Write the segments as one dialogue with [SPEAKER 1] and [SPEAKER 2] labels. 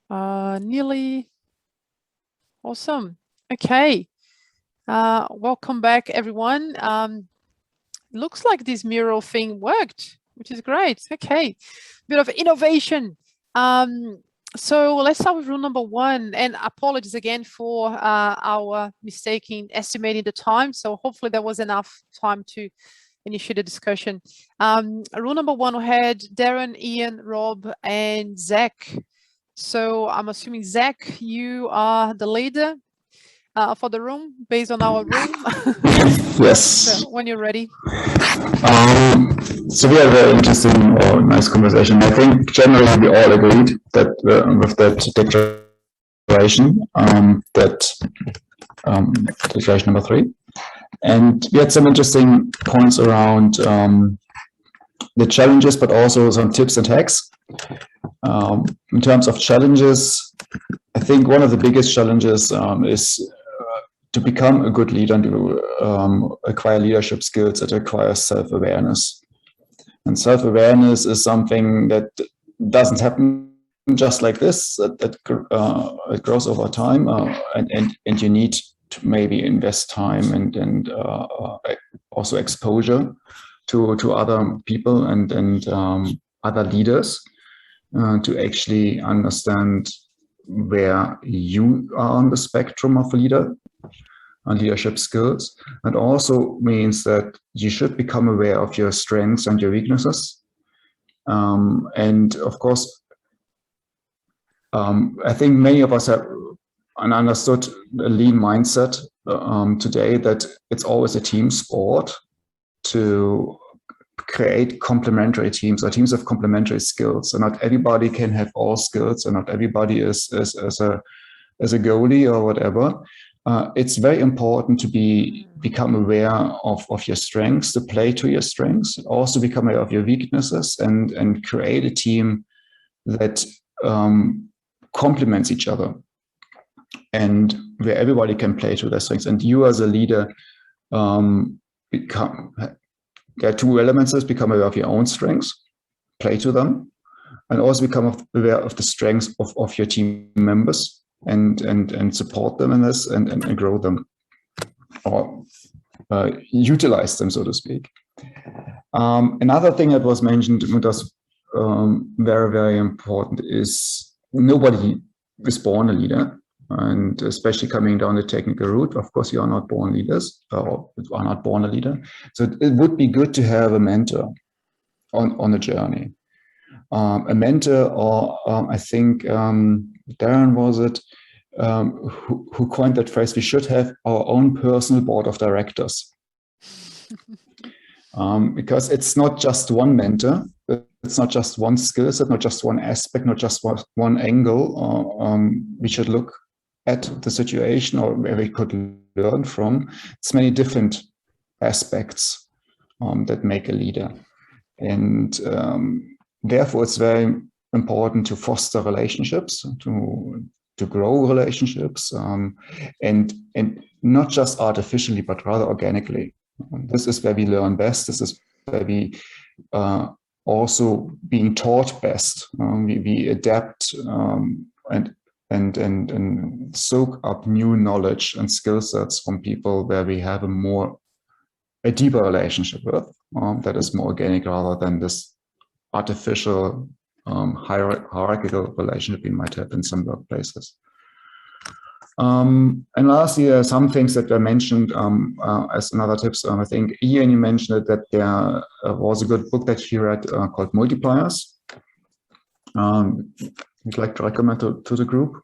[SPEAKER 1] Nearly. Awesome. Okay. Welcome back, everyone. Looks like this mural thing worked, which is great. Okay. Bit of innovation. So let's start with rule number 1. And apologies again for our mistake in estimating the time. So hopefully there was enough time to initiate a discussion. Rule number 1, we had Darren, Ian, Rob, and Zach. So I'm assuming, Zach, you are the leader for the room based on our room.
[SPEAKER 2] Yes.
[SPEAKER 1] So when you're ready.
[SPEAKER 2] So we had a very interesting or nice conversation. I think generally we all agreed that with that declaration, declaration number 3. And we had some interesting points around the challenges, but also some tips and hacks. In terms of challenges, I think one of the biggest challenges is to become a good leader and to acquire leadership skills that require self-awareness. And self-awareness is something that doesn't happen just like this. It grows over time, and you need to maybe invest time and also exposure to other people and other leaders to actually understand where you are on the spectrum of a leader and leadership skills. It also means that you should become aware of your strengths and your weaknesses. And of course, I think many of us have understood a lean mindset today, that it's always a team sport to create complementary teams or teams of complementary skills. And not everybody can have all skills, and not everybody is as a goalie or whatever. It's very important to become aware of your strengths, to play to your strengths, also become aware of your weaknesses, and create a team that complements each other, and where everybody can play to their strengths. And you as a leader there are 2 elements: become aware of your own strengths, play to them, and also become aware of the strengths of your team members and support them in this and grow them, or utilize them, so to speak. Another thing that was mentioned, that was very, very important, is nobody is born a leader. And especially coming down the technical route, of course, you are not born leaders, or are not born a leader. So it would be good to have a mentor on a journey. A mentor, or I think Darren was it, who coined that phrase, we should have our own personal board of directors. Because it's not just one mentor, it's not just one skill set, not just one aspect, not just one angle. We should look at the situation, or where we could learn from. It's many different aspects that make a leader. And therefore, it's very important to foster relationships, to grow relationships, and not just artificially, but rather organically. This is where we learn best. This is where we also being taught best. We adapt and soak up new knowledge and skill sets from people where we have a deeper relationship with, that is more organic rather than this artificial hierarchical relationship we might have in some workplaces. And lastly, there are some things that were mentioned as another tips. I think Ian, you mentioned that there was a good book that he read called Multipliers. I'd like to recommend to the group.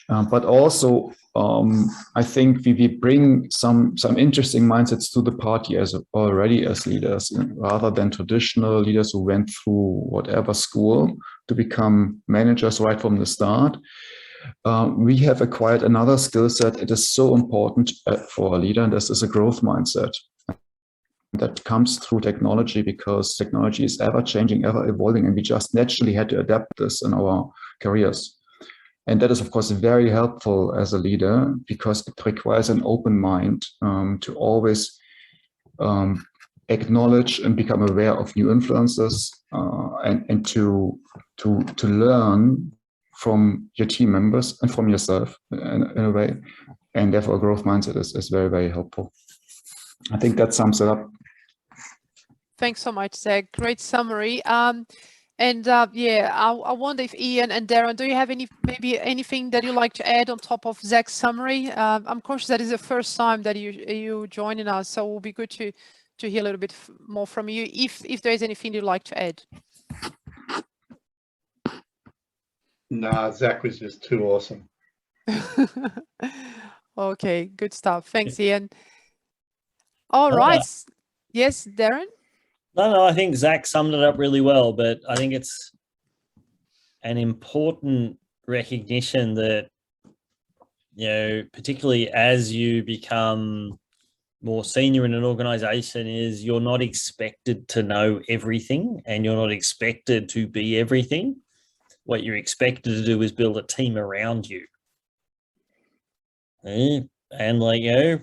[SPEAKER 2] But also, I think we bring some interesting mindsets to the party already as leaders, rather than traditional leaders who went through whatever school to become managers right from the start. We have acquired another skill set. It is so important for a leader, and this is a growth mindset. That comes through technology, because technology is ever changing, ever evolving, and we just naturally had to adapt this in our careers. And that is, of course, very helpful as a leader, because it requires an open mind to always acknowledge and become aware of new influences, and to learn from your team members and from yourself in a way. And therefore, a growth mindset is very, very helpful. I think that sums it up.
[SPEAKER 1] Thanks so much, Zach. Great summary. Yeah, I wonder if Ian and Darren, do you have maybe anything that you like to add on top of Zach's summary? I'm conscious that is the first time that you joining us, so it will be good to hear a little bit more from you if there is anything you'd like to add.
[SPEAKER 3] Nah, Zach was just too awesome.
[SPEAKER 1] Okay, good stuff. Thanks, Ian. All right. Yes, Darren?
[SPEAKER 4] No, I think Zach summed it up really well, but I think it's an important recognition that, you know, particularly as you become more senior in an organization, is you're not expected to know everything and you're not expected to be everything. What you're expected to do is build a team around you. And like, you know,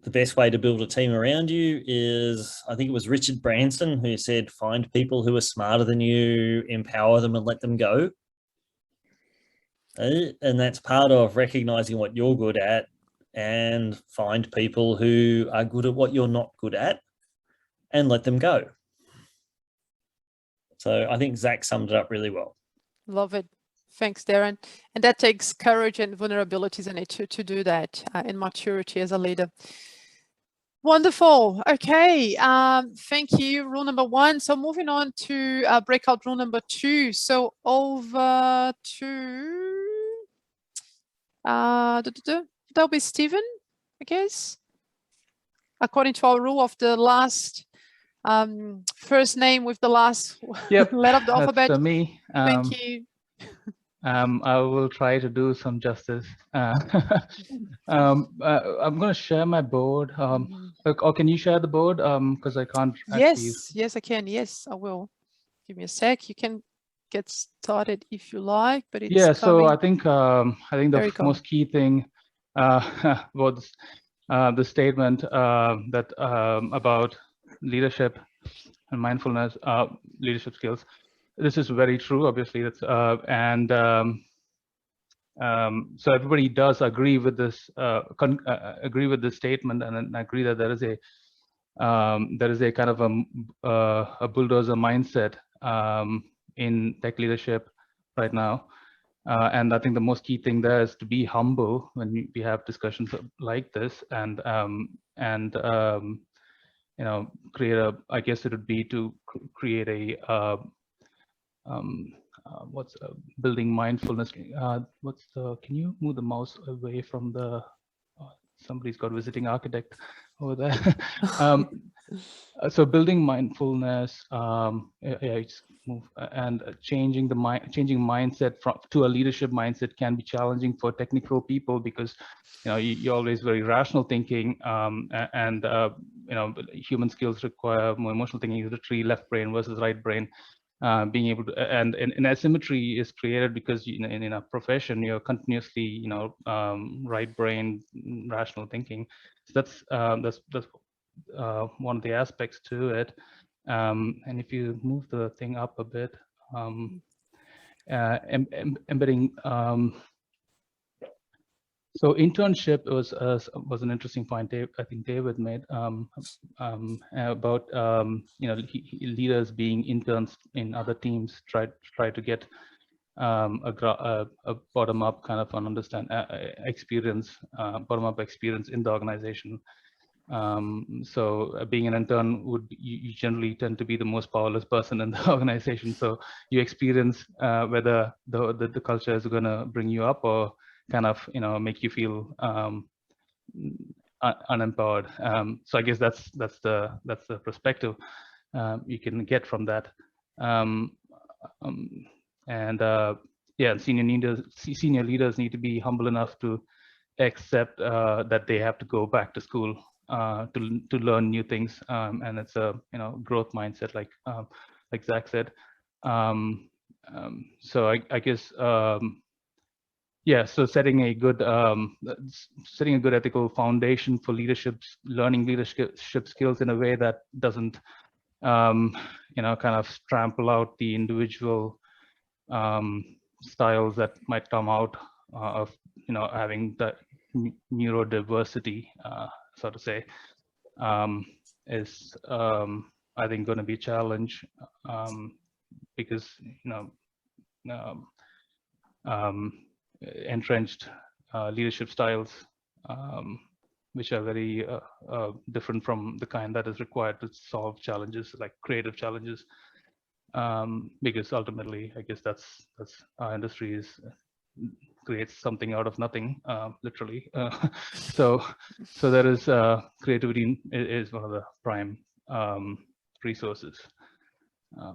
[SPEAKER 4] the best way to build a team around you is, I think it was Richard Branson who said, find people who are smarter than you, empower them and let them go. And that's part of recognizing what you're good at and find people who are good at what you're not good at and let them go. So I think Zach summed it up really well.
[SPEAKER 1] Love it. Thanks, Darren. And that takes courage and vulnerabilities in it to do that, and maturity as a leader. Wonderful. Okay. Thank you. Rule number 1. So moving on to breakout rule number 2. So over to that'll be Stephen, I guess. According to our rule of the last first name with the last letter of the alphabet.
[SPEAKER 5] That's me.
[SPEAKER 1] Thank you.
[SPEAKER 5] I will try to do some justice. I'm going to share my board. Or can you share the board? Because I can't.
[SPEAKER 1] Yes, I can. Yes, I will. Give me a sec. You can get started if you like, but it's
[SPEAKER 5] So I think the most key thing was the statement that about leadership and mindfulness, leadership skills. This is very true, obviously. That's so everybody does agree with this statement, and agree that there is a kind of a bulldozer mindset in tech leadership right now. And I think the most key thing there is to be humble when we have discussions like this, and you know, create a. I guess it would be to create a. What's building mindfulness? Can you move the mouse away from the? Somebody's got visiting architect over there. So building mindfulness, just move, and changing mindset to a leadership mindset can be challenging for technical people, because you know you're always very rational thinking, and you know, human skills require more emotional thinking, literally left brain versus right brain. Being able to, and asymmetry is created because in a profession you're continuously, you know, right brain rational thinking. So that's one of the aspects to it. And if you move the thing up a bit, embedding. So internship was an interesting point I think David made about you know, leaders being interns in other teams, try to get a bottom-up kind of an experience, bottom-up experience in the organization. So being an intern you generally tend to be the most powerless person in the organization. So you experience whether the culture is going to bring you up or kind of, you know, make you feel unempowered. So I guess that's the perspective you can get from that. Yeah, senior leaders need to be humble enough to accept that they have to go back to school to learn new things, and it's a, you know, growth mindset, like Zach said. So I guess yeah, so setting a good ethical foundation for learning leadership skills in a way that doesn't you know, kind of trample out the individual styles that might come out of having that neurodiversity, so to say, is I think going to be a challenge, because entrenched leadership styles, which are very different from the kind that is required to solve challenges, like creative challenges, because ultimately, I guess that's our industry is creates something out of nothing, literally. So there is creativity is one of the prime resources,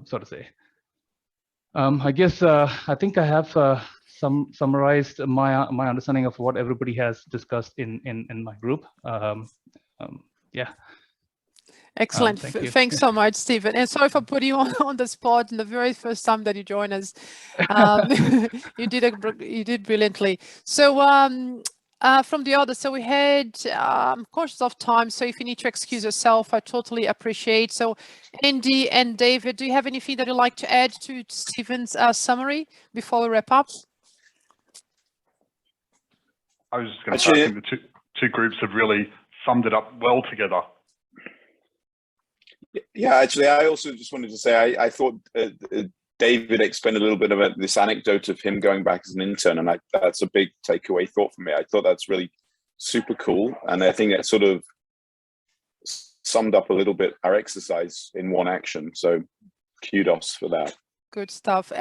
[SPEAKER 5] so to say. I guess I think I have summarized my understanding of what everybody has discussed in my group. Yeah.
[SPEAKER 1] Excellent.
[SPEAKER 5] Thank you.
[SPEAKER 1] Thanks so much, Stephen. And sorry for putting you on the spot in the very first time that you joined us. You did brilliantly. So from the others, so we had, I'm cautious of time, so if you need to excuse yourself, I totally appreciate. So Andy and David, do you have anything that you'd like to add to Stephen's summary before we wrap up?
[SPEAKER 6] I was just going to say, I think the two groups have really summed it up well together.
[SPEAKER 7] Yeah, actually, I also just wanted to say I thought David explained a little bit about this anecdote of him going back as an intern, and that's a big takeaway thought for me. I thought that's really super cool, and I think that sort of summed up a little bit our exercise in one action. So kudos for that.
[SPEAKER 1] Good stuff.